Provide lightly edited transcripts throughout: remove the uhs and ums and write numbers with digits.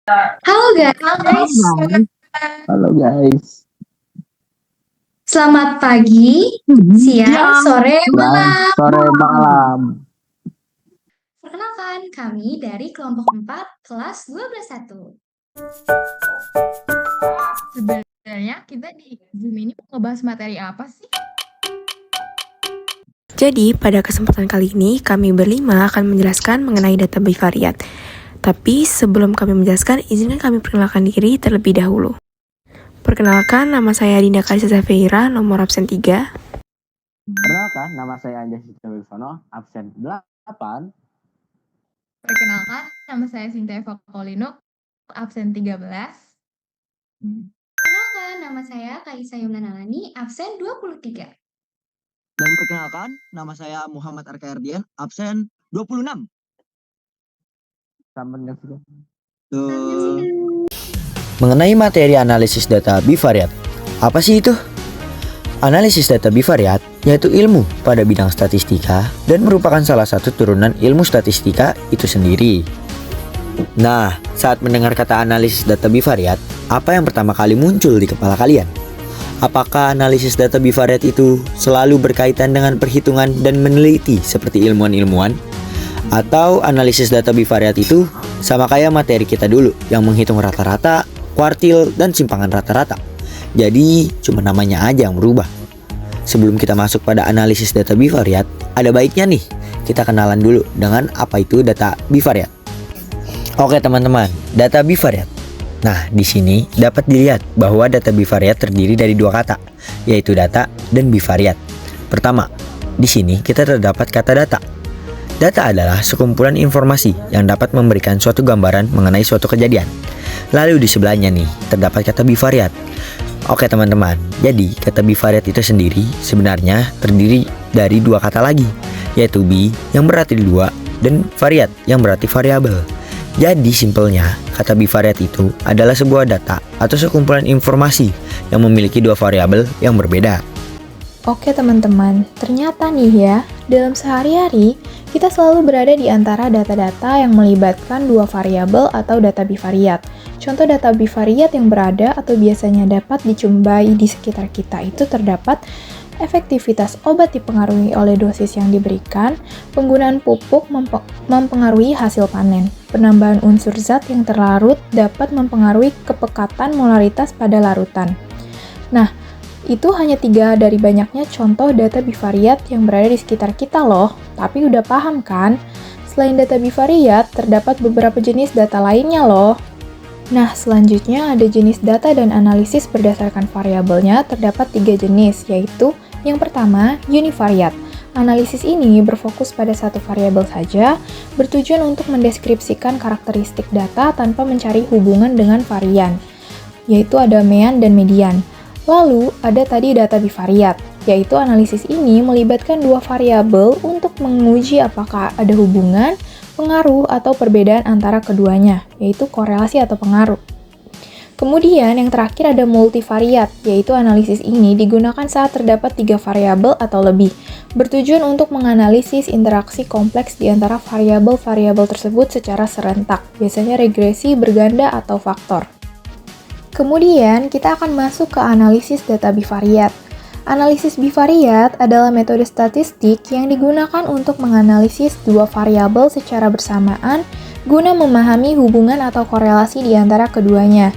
Halo guys, Halo guys. selamat pagi, siang, sore, malam. Sore malam. Perkenalkan, kami dari kelompok 4 kelas 12-1. Sebenarnya kita di Zoom ini mau ngebahas materi apa sih? Jadi, pada kesempatan kali ini, kami berlima akan menjelaskan mengenai data bivariat. Tapi, sebelum kami menjelaskan, izinkan kami perkenalkan diri terlebih dahulu. Perkenalkan, nama saya Dinda Kalisa Zafira, nomor absen 3. Perkenalkan, nama saya Anjas Wilsono, absen 8. Perkenalkan, nama saya Sinta Eva Kolinuk, absen 13. Perkenalkan, nama saya Kaisa Yumna Nalani, absen 23. Dan perkenalkan, nama saya Muhammad Arkaerdian, absen 26. Mengenai materi analisis data bivariat, apa sih itu? Analisis data bivariat yaitu ilmu pada bidang statistika dan merupakan salah satu turunan ilmu statistika itu sendiri. Nah, saat mendengar kata analisis data bivariat, apa yang pertama kali muncul di kepala kalian? Apakah analisis data bivariat itu selalu berkaitan dengan perhitungan dan meneliti seperti ilmuwan-ilmuwan? Atau analisis data bivariat itu sama kayak materi kita dulu yang menghitung rata-rata, kuartil, dan simpangan rata-rata. Jadi cuma namanya aja yang berubah. Sebelum kita masuk pada analisis data bivariat, ada baiknya nih kita kenalan dulu dengan apa itu data bivariat. Oke teman-teman, data bivariat. Nah, di sini dapat dilihat bahwa data bivariat terdiri dari dua kata, yaitu data dan bivariat. Pertama, di sini kita terdapat kata data. Data adalah sekumpulan informasi yang dapat memberikan suatu gambaran mengenai suatu kejadian. Lalu di sebelahnya nih, terdapat kata bivariat. Oke teman-teman, jadi kata bivariat itu sendiri sebenarnya terdiri dari dua kata lagi, yaitu bi yang berarti dua dan variat yang berarti variabel. Jadi simpelnya, kata bivariat itu adalah sebuah data atau sekumpulan informasi yang memiliki dua variabel yang berbeda. Oke teman-teman, ternyata nih ya, dalam sehari-hari kita selalu berada di antara data-data yang melibatkan dua variabel atau data bivariat. Contoh data bivariat yang berada atau biasanya dapat dijumpai di sekitar kita itu terdapat efektivitas obat dipengaruhi oleh dosis yang diberikan, penggunaan pupuk mempengaruhi hasil panen, penambahan unsur zat yang terlarut dapat mempengaruhi kepekatan molaritas pada larutan. Nah, itu hanya 3 dari banyaknya contoh data bivariat yang berada di sekitar kita loh. Tapi udah paham kan? Selain data bivariat, terdapat beberapa jenis data lainnya loh. Nah, selanjutnya ada jenis data dan analisis berdasarkan variabelnya terdapat 3 jenis, yaitu yang pertama, univariat. Analisis ini berfokus pada satu variabel saja, bertujuan untuk mendeskripsikan karakteristik data tanpa mencari hubungan dengan varian, yaitu ada mean dan median. Lalu, ada tadi data bivariat, yaitu analisis ini melibatkan dua variabel untuk menguji apakah ada hubungan, pengaruh, atau perbedaan antara keduanya, yaitu korelasi atau pengaruh. Kemudian, yang terakhir ada multivariat, yaitu analisis ini digunakan saat terdapat 3 variabel atau lebih, bertujuan untuk menganalisis interaksi kompleks di antara variabel-variabel tersebut secara serentak, biasanya regresi, berganda, atau faktor. Kemudian, kita akan masuk ke analisis data bivariat. Analisis bivariat adalah metode statistik yang digunakan untuk menganalisis dua variabel secara bersamaan guna memahami hubungan atau korelasi di antara keduanya.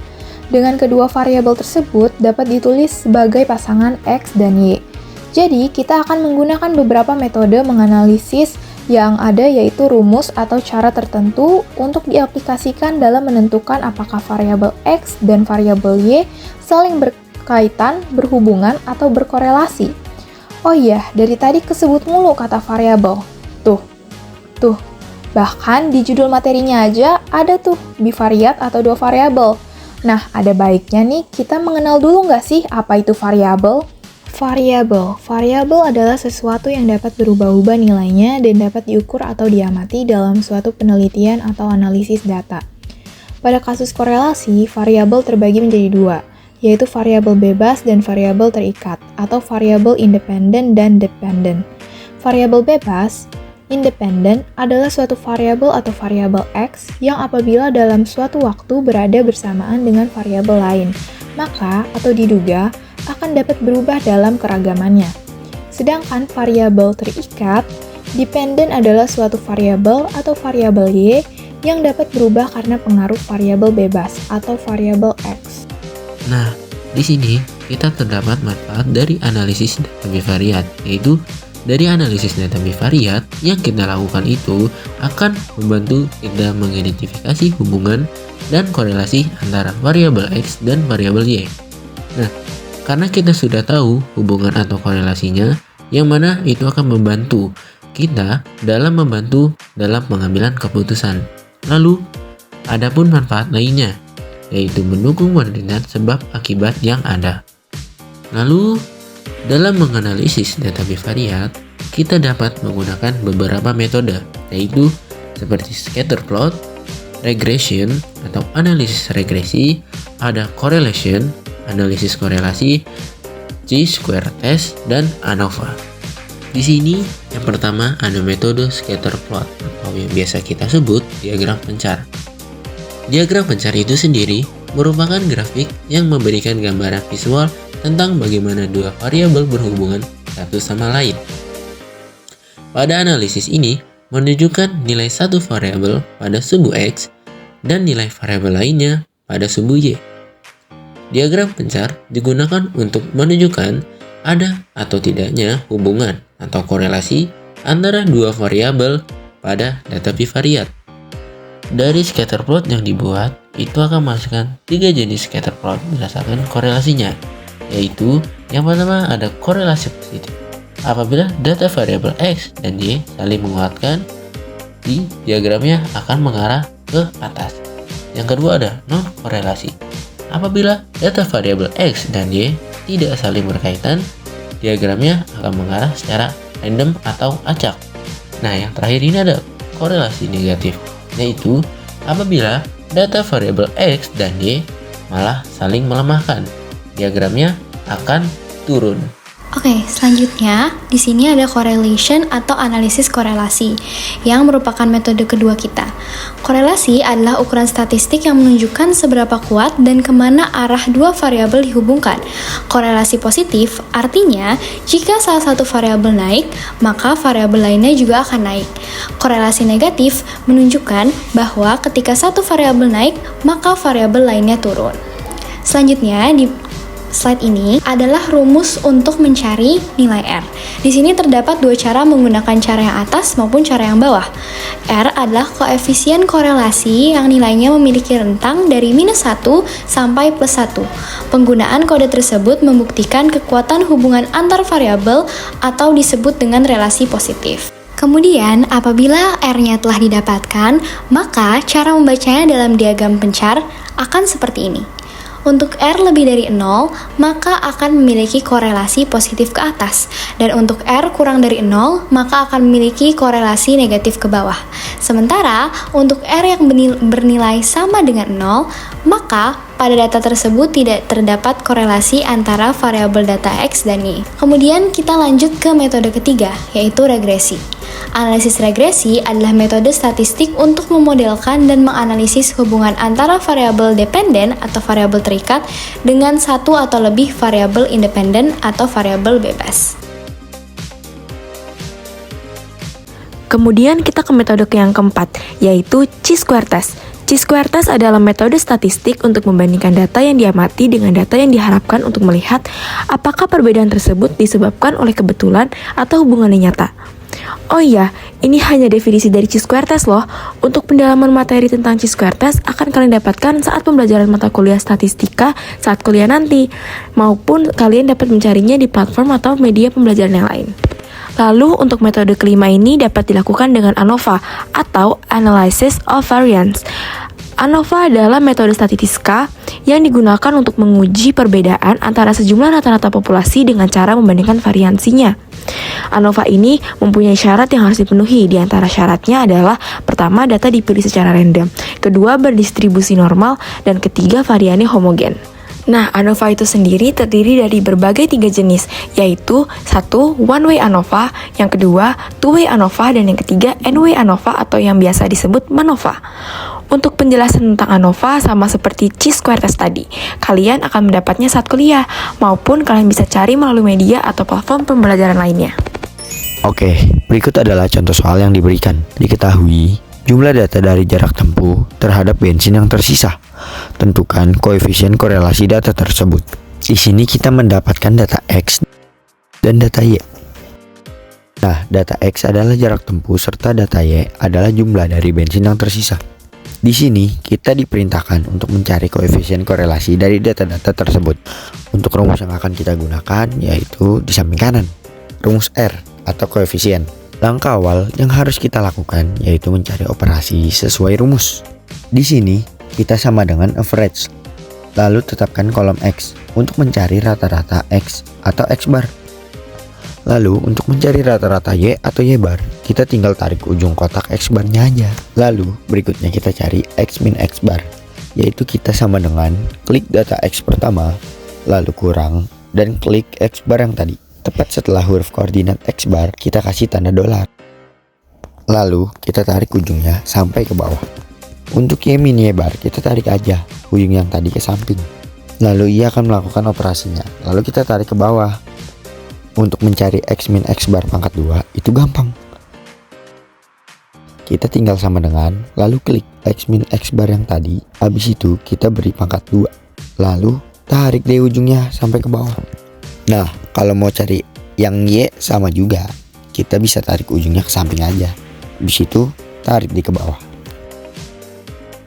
Dengan kedua variabel tersebut dapat ditulis sebagai pasangan X dan Y. Jadi, kita akan menggunakan beberapa metode menganalisis yang ada, yaitu rumus atau cara tertentu untuk diaplikasikan dalam menentukan apakah variabel X dan variabel Y saling berkaitan, berhubungan, atau berkorelasi. Oh iya, dari tadi kesebut mulu kata variabel. Tuh. Bahkan di judul materinya aja ada tuh bivariat atau dua variabel. Nah, ada baiknya nih kita mengenal dulu nggak sih apa itu variabel? Variabel adalah sesuatu yang dapat berubah-ubah nilainya dan dapat diukur atau diamati dalam suatu penelitian atau analisis data. Pada kasus korelasi, variabel terbagi menjadi 2, yaitu variabel bebas dan variabel terikat, atau variabel independen dan dependent. Variabel bebas Independen adalah suatu variabel atau variabel X yang apabila dalam suatu waktu berada bersamaan dengan variabel lain, maka atau diduga akan dapat berubah dalam keragamannya. Sedangkan variabel terikat, dependen adalah suatu variabel atau variabel Y yang dapat berubah karena pengaruh variabel bebas atau variabel X. Nah, di sini kita terdapat manfaat dari analisis data bivariat, yaitu dari analisis data bivariat yang kita lakukan itu akan membantu kita mengidentifikasi hubungan dan korelasi antara variabel X dan variabel Y. Nah, karena kita sudah tahu hubungan atau korelasinya, yang mana itu akan membantu kita dalam pengambilan keputusan. Lalu, adapun manfaat lainnya, yaitu mendukung penelitian sebab akibat yang ada. Lalu, dalam menganalisis data bivariat, kita dapat menggunakan beberapa metode, yaitu seperti scatter plot, regression atau analisis regresi, ada correlation, analisis korelasi, chi-square test, dan ANOVA. Di sini, yang pertama ada metode scatter plot atau yang biasa kita sebut diagram pencar. Diagram pencar itu sendiri merupakan grafik yang memberikan gambaran visual tentang bagaimana dua variabel berhubungan satu sama lain. Pada analisis ini, menunjukkan nilai satu variabel pada sumbu X dan nilai variabel lainnya pada sumbu Y. Diagram pencar digunakan untuk menunjukkan ada atau tidaknya hubungan atau korelasi antara dua variabel pada data bivariat. Dari scatter plot yang dibuat, itu akan masukkan 3 jenis scatter plot berdasarkan korelasinya, yaitu yang pertama ada korelasi positif. Apabila data variabel X dan Y saling menguatkan, di diagramnya akan mengarah ke atas. Yang kedua ada non korelasi. Apabila data variabel X dan Y tidak saling berkaitan, diagramnya akan mengarah secara random atau acak. Nah, yang terakhir ini ada korelasi negatif, yaitu apabila data variabel X dan Y malah saling melemahkan, diagramnya akan turun. Oke, selanjutnya di sini ada correlation atau analisis korelasi yang merupakan metode kedua kita. Korelasi adalah ukuran statistik yang menunjukkan seberapa kuat dan kemana arah dua variabel dihubungkan. Korelasi positif artinya jika salah satu variabel naik, maka variabel lainnya juga akan naik. Korelasi negatif menunjukkan bahwa ketika satu variabel naik, maka variabel lainnya turun. Selanjutnya di slide ini adalah rumus untuk mencari nilai R. Di sini terdapat dua cara menggunakan cara yang atas maupun cara yang bawah. R adalah koefisien korelasi yang nilainya memiliki rentang dari -1 sampai +1. Penggunaan kode tersebut membuktikan kekuatan hubungan antar variabel atau disebut dengan relasi positif. Kemudian, apabila R-nya telah didapatkan, maka cara membacanya dalam diagram pencar akan seperti ini. Untuk R lebih dari 0, maka akan memiliki korelasi positif ke atas. Dan untuk R kurang dari 0, maka akan memiliki korelasi negatif ke bawah. Sementara, untuk R yang bernilai sama dengan 0, maka pada data tersebut tidak terdapat korelasi antara variabel data X dan Y. Kemudian kita lanjut ke metode ketiga, yaitu regresi. Analisis regresi adalah metode statistik untuk memodelkan dan menganalisis hubungan antara variabel dependen atau variabel terikat dengan satu atau lebih variabel independen atau variabel bebas. Kemudian kita ke metode yang keempat, yaitu chi-square test. Chi-square test adalah metode statistik untuk membandingkan data yang diamati dengan data yang diharapkan untuk melihat apakah perbedaan tersebut disebabkan oleh kebetulan atau hubungannya nyata. Oh iya, ini hanya definisi dari chi-square test loh. Untuk pendalaman materi tentang chi-square test akan kalian dapatkan saat pembelajaran mata kuliah statistika saat kuliah nanti, maupun kalian dapat mencarinya di platform atau media pembelajaran yang lain. Lalu untuk metode kelima ini dapat dilakukan dengan ANOVA atau Analysis of Variance. ANOVA adalah metode statistika yang digunakan untuk menguji perbedaan antara sejumlah rata-rata populasi dengan cara membandingkan variansinya. ANOVA ini mempunyai syarat yang harus dipenuhi. Di antara syaratnya adalah pertama, data dipilih secara random, kedua, berdistribusi normal, dan ketiga, variannya homogen. Nah, ANOVA itu sendiri terdiri dari berbagai 3 jenis, yaitu 1. One-way ANOVA, yang kedua, two-way ANOVA, dan yang ketiga, N-way ANOVA atau yang biasa disebut MANOVA. Untuk penjelasan tentang ANOVA sama seperti chi-square test tadi, kalian akan mendapatnya saat kuliah, maupun kalian bisa cari melalui media atau platform pembelajaran lainnya. Oke, berikut adalah contoh soal yang diberikan. Diketahui jumlah data dari jarak tempuh terhadap bensin yang tersisa. Tentukan koefisien korelasi data tersebut. Di sini kita mendapatkan data X dan data Y. Nah, data X adalah jarak tempuh serta data Y adalah jumlah dari bensin yang tersisa. Di sini kita diperintahkan untuk mencari koefisien korelasi dari data-data tersebut. Untuk rumus yang akan kita gunakan yaitu di samping kanan, rumus R atau koefisien. Langkah awal yang harus kita lakukan yaitu mencari operasi sesuai rumus. Di sini kita sama dengan average. Lalu tetapkan kolom X untuk mencari rata-rata X atau X bar. Lalu untuk mencari rata-rata Y atau Y bar, kita tinggal tarik ujung kotak X barnya aja. Lalu berikutnya kita cari X min X bar, yaitu kita sama dengan klik data X pertama, lalu kurang, dan klik X bar yang tadi. Tepat setelah huruf koordinat X bar, kita kasih tanda dolar. Lalu kita tarik ujungnya sampai ke bawah. Untuk Y min Y bar, kita tarik aja ujung yang tadi ke samping. Lalu ia akan melakukan operasinya. Lalu kita tarik ke bawah. Untuk mencari X min X bar pangkat 2 itu gampang. Kita tinggal sama dengan, lalu klik X min X bar yang tadi. Habis itu kita beri pangkat 2. Lalu tarik deh ujungnya sampai ke bawah. Nah, kalau mau cari yang Y sama juga, kita bisa tarik ujungnya ke samping aja. Habis itu tarik di ke bawah.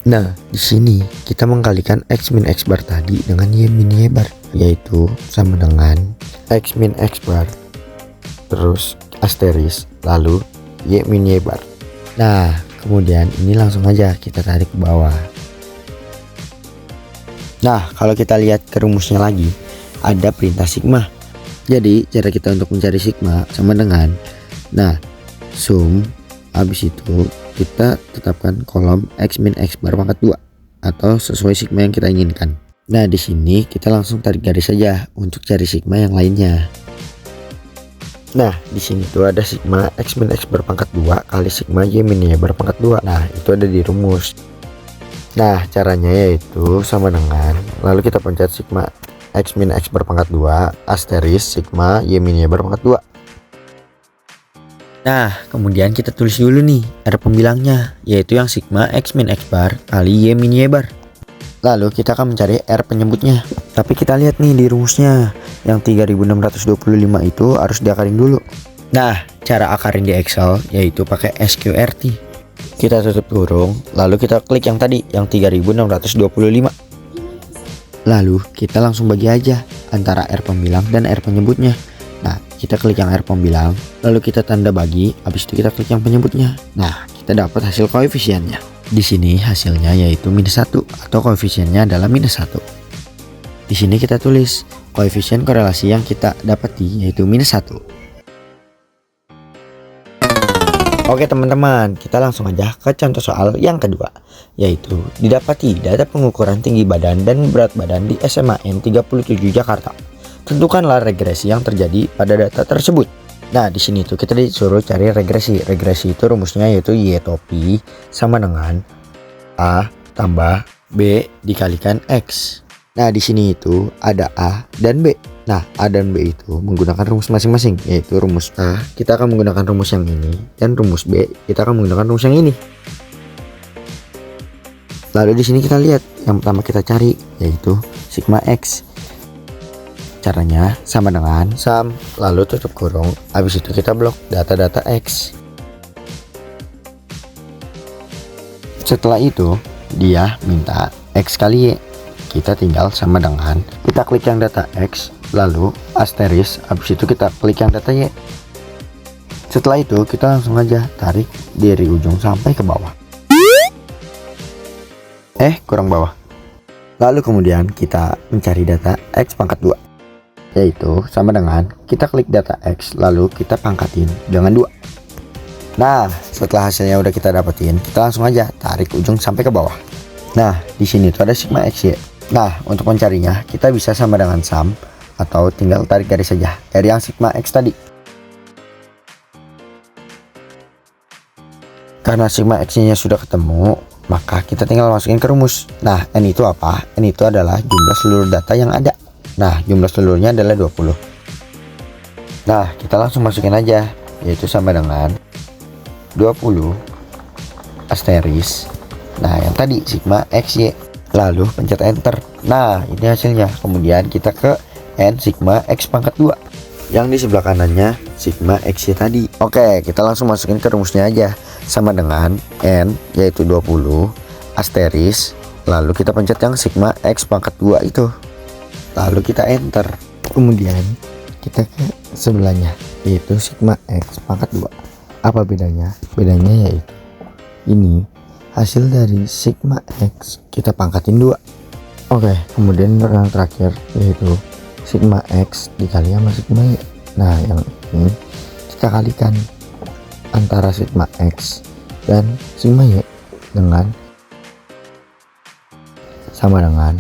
Nah, di sini kita mengkalikan X min X bar tadi dengan Y min Y bar, yaitu sama dengan X min X bar terus asteris lalu Y min Y bar. Nah, kemudian ini langsung aja kita tarik ke bawah. Nah, kalau kita lihat ke rumusnya lagi, ada perintah sigma. Jadi cara kita untuk mencari sigma sama dengan, nah, sum, habis itu kita tetapkan kolom X min X bar pangkat 2 atau sesuai sigma yang kita inginkan. Nah, di sini kita langsung tarik garis saja untuk cari sigma yang lainnya. Nah, di sini tuh ada sigma X min X bar pangkat 2 kali sigma Y min Y bar pangkat 2. Nah, itu ada di rumus. Nah, caranya yaitu sama dengan, lalu kita pencet sigma X min X bar pangkat 2 asteris sigma Y min Y bar pangkat 2. Nah, kemudian kita tulis dulu nih R pembilangnya, yaitu yang sigma X min X bar kali Y min Y bar. Lalu kita akan mencari R penyebutnya. Tapi kita lihat nih di rumusnya, yang 3625 itu harus diakarin dulu. Nah, cara akarin di Excel yaitu pakai SQRT. Kita tutup kurung, lalu kita klik yang tadi, yang 3625. Lalu kita langsung bagi aja antara R pembilang dan R penyebutnya. Nah, kita klik yang R pembilang, lalu kita tanda bagi, habis itu kita klik yang penyebutnya. Nah, kita dapat hasil koefisiennya. Di sini hasilnya yaitu -1 atau koefisiennya adalah -1. Di sini kita tulis koefisien korelasi yang kita dapati yaitu -1. Oke teman-teman, kita langsung aja ke contoh soal yang kedua, yaitu didapati data pengukuran tinggi badan dan berat badan di SMA N37 Jakarta. Tentukanlah regresi yang terjadi pada data tersebut. Nah, di sini tuh kita disuruh cari regresi. Regresi itu rumusnya yaitu Y topi sama dengan A tambah B dikalikan X. Nah, di sini itu ada A dan B. Nah, A dan B itu menggunakan rumus masing-masing, yaitu rumus A kita akan menggunakan rumus yang ini, dan rumus B kita akan menggunakan rumus yang ini. Lalu di sini kita lihat yang pertama kita cari yaitu sigma X. Caranya sama dengan sum, lalu tutup kurung, habis itu kita blok data-data X. Setelah itu dia minta X kali Y. Kita tinggal sama dengan, kita klik yang data X, lalu asteris, habis itu kita klik yang data Y. Setelah itu kita langsung aja tarik dari ujung sampai ke bawah. Kurang bawah. Lalu kemudian kita mencari data X pangkat 2. Yaitu sama dengan kita klik data X lalu kita pangkatin dengan 2. Nah, setelah hasilnya udah kita dapetin, kita langsung aja tarik ujung sampai ke bawah. Nah, di sini tuh ada sigma X Y. Nah, untuk mencarinya kita bisa sama dengan sum atau tinggal tarik garis saja dari yang sigma X tadi. Karena sigma X-nya sudah ketemu, maka kita tinggal masukin ke rumus. Nah, N itu apa? N itu adalah jumlah seluruh data yang ada. Nah, jumlah seluruhnya adalah 20. Nah, kita langsung masukin aja, yaitu sama dengan 20 asteris. Nah, yang tadi sigma XY. Lalu pencet enter. Nah, ini hasilnya. Kemudian kita ke N sigma X pangkat 2. Yang di sebelah kanannya sigma XY tadi. Oke, kita langsung masukin ke rumusnya aja. Sama dengan N, yaitu 20 asteris. Lalu kita pencet yang sigma X pangkat 2 itu. Lalu kita enter. Kemudian kita ke sebelahnya, yaitu sigma X pangkat 2. Apa bedanya? Bedanya yaitu ini hasil dari sigma X kita pangkatin 2. Oke, kemudian yang terakhir yaitu sigma X dikali sama sigma Y. Nah, yang ini kita kalikan antara sigma X dan sigma Y dengan sama dengan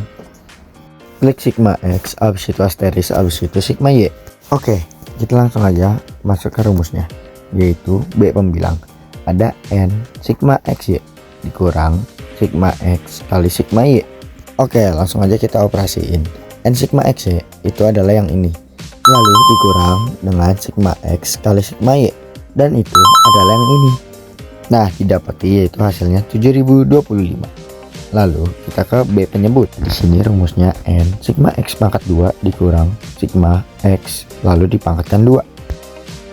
klik sigma X, habis itu asteris, habis itu sigma Y. Oke, kita langsung aja masuk ke rumusnya, yaitu B pembilang. Ada N sigma XY dikurang sigma X kali sigma Y. Oke, langsung aja kita operasiin. N sigma XY itu adalah yang ini. Lalu dikurang dengan sigma X kali sigma Y. Dan itu adalah yang ini. Nah, didapati yaitu hasilnya 7025. Lalu kita ke B penyebut. Di sini rumusnya N sigma X pangkat 2 dikurang sigma X lalu dipangkatkan 2.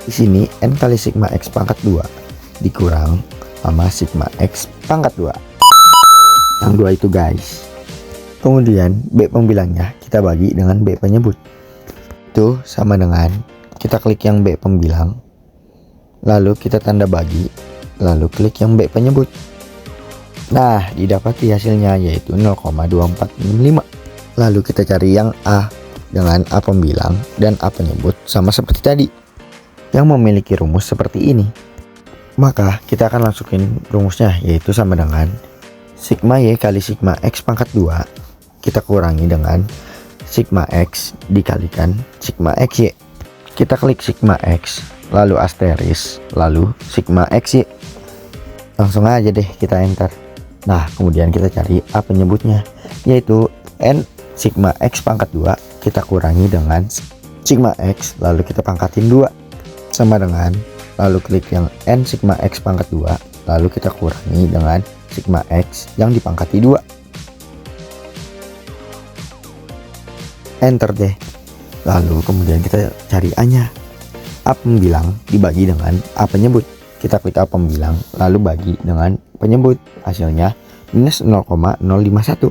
Di sini N kali sigma X pangkat 2 dikurang sama sigma X pangkat 2. Yang 2 itu guys. Kemudian B pembilangnya kita bagi dengan B penyebut. Itu sama dengan kita klik yang B pembilang. Lalu kita tanda bagi. Lalu klik yang B penyebut. Nah, didapati hasilnya yaitu 0,2465. Lalu kita cari yang A dengan A pembilang dan A penyebut sama seperti tadi, yang memiliki rumus seperti ini. Maka kita akan masukin rumusnya, yaitu sama dengan sigma Y kali sigma X pangkat 2 kita kurangi dengan sigma X dikalikan sigma XY. Kita klik sigma X, lalu asteris, lalu sigma XY. Langsung aja deh kita enter. Nah, kemudian kita cari A penyebutnya, yaitu N sigma X pangkat 2 kita kurangi dengan sigma X lalu kita pangkatin 2 sama dengan, lalu klik yang N sigma X pangkat 2 lalu kita kurangi dengan sigma X yang dipangkati 2. Enter deh. Lalu kemudian kita cari A-nya. A pembilang dibagi dengan A penyebut. Kita klik A pembilang lalu bagi dengan penyebut, hasilnya minus 0,051.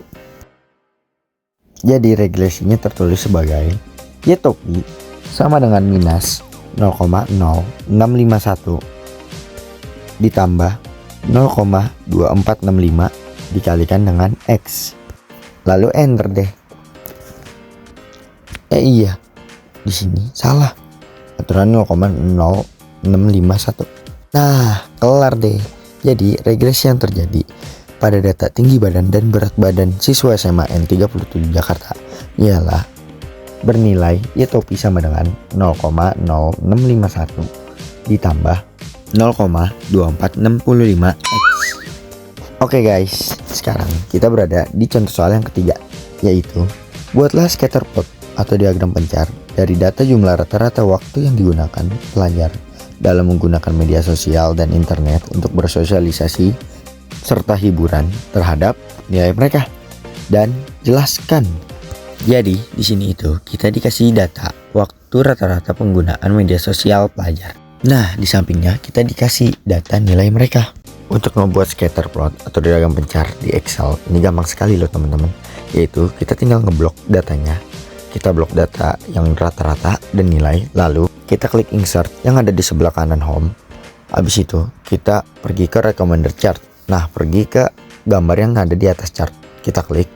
Jadi regresinya tertulis sebagai Y topi sama dengan minus 0,0651 ditambah 0,2465 dikalikan dengan X. Lalu enter deh. Iya, di sini salah, aturan 0,0651. Nah, kelar deh. Jadi regresi yang terjadi pada data tinggi badan dan berat badan siswa SMA N37 Jakarta ialah bernilai Y topi sama dengan 0,0651 ditambah 0,2465 X. Oke guys, sekarang kita berada di contoh soal yang ketiga, yaitu buatlah scatter plot atau diagram pencar dari data jumlah rata-rata waktu yang digunakan pelajar dalam menggunakan media sosial dan internet untuk bersosialisasi serta hiburan terhadap nilai mereka, dan jelaskan. Jadi di sini itu kita dikasih data waktu rata-rata penggunaan media sosial pelajar. Nah, di sampingnya kita dikasih data nilai mereka. Untuk membuat scatter plot atau diagram pencar di Excel ini gampang sekali loh teman-teman, yaitu kita tinggal ngeblok datanya. Kita blok data yang rata-rata dan nilai, lalu kita klik insert yang ada di sebelah kanan home. Habis itu kita pergi ke recommender chart. Nah, pergi ke gambar yang ada di atas chart. Kita klik.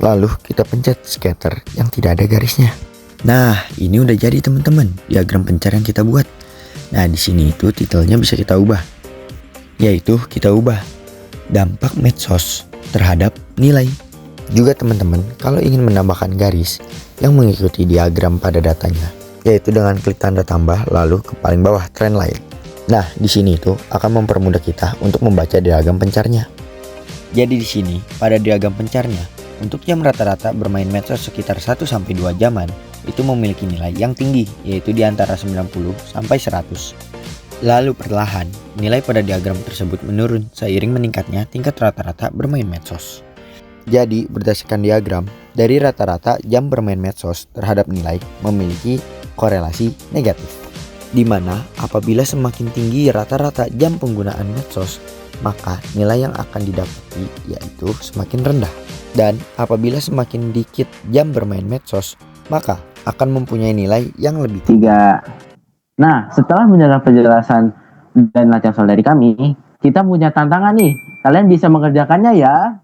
Lalu kita pencet scatter yang tidak ada garisnya. Nah, ini udah jadi teman-teman diagram pencar yang kita buat. Nah, di sini itu titelnya bisa kita ubah. Yaitu kita ubah dampak medsos terhadap nilai. Juga teman-teman, kalau ingin menambahkan garis yang mengikuti diagram pada datanya, yaitu dengan klik tanda tambah lalu ke paling bawah trend line. Nah, di sini itu akan mempermudah kita untuk membaca diagram pencarnya. Jadi di sini pada diagram pencarnya, untuk jam rata-rata bermain medsos sekitar 1-2 jaman itu memiliki nilai yang tinggi, yaitu di antara 90 sampai 100. Lalu perlahan, nilai pada diagram tersebut menurun seiring meningkatnya tingkat rata-rata bermain medsos. Jadi berdasarkan diagram, dari rata-rata jam bermain medsos terhadap nilai memiliki korelasi negatif. Di mana apabila semakin tinggi rata-rata jam penggunaan medsos, maka nilai yang akan didapati yaitu semakin rendah. Dan apabila semakin dikit jam bermain medsos, maka akan mempunyai nilai yang lebih tinggi. 3. Nah, setelah mendengar penjelasan dan latihan soal dari kami, kita punya tantangan nih. Kalian bisa mengerjakannya ya.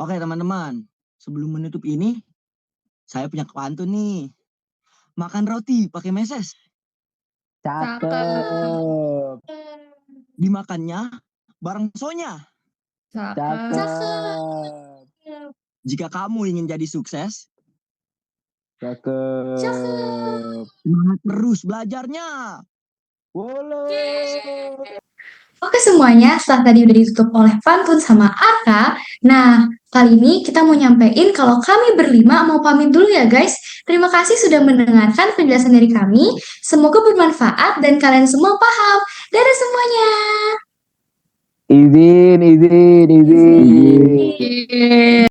Oke teman-teman, sebelum menutup ini, saya punya pantun nih. Makan roti pakai meses. Cakep. Dimakannya bareng sonya. Cakep. Jika kamu ingin jadi sukses, Cakep. semangat terus belajarnya. Boleh. Oke semuanya, setelah tadi udah ditutup oleh pantun sama Arka, nah kali ini kita mau nyampein kalau kami berlima mau pamit dulu ya guys. Terima kasih sudah mendengarkan penjelasan dari kami. Semoga bermanfaat dan kalian semua paham. Dadah semuanya. Izin. Izin.